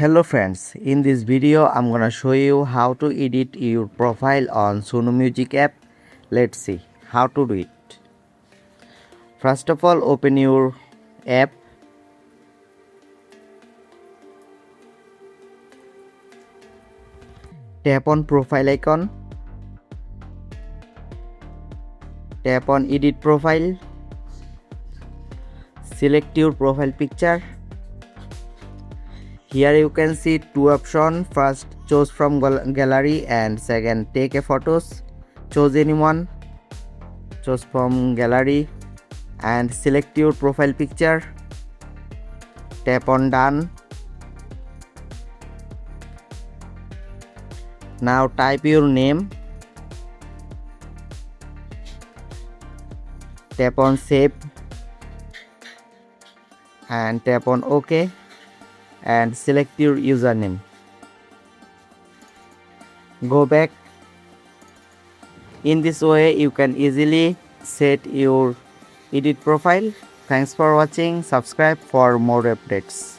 Hello friends, in this video I'm gonna show you how to edit your profile on Sono Music app. Let's see how to do it. First of all, open your app. Tap on profile icon. Tap on edit profile. Select your profile picture. Here you can see two options. First, choose from gallery, and second, take a photos. Choose anyone. Choose from gallery and select your profile picture. Tap on done. Now type your name. Tap on save and tap on OK and select your username. Go back. In this way you can easily set your edit profile. Thanks for watching. Subscribe for more updates.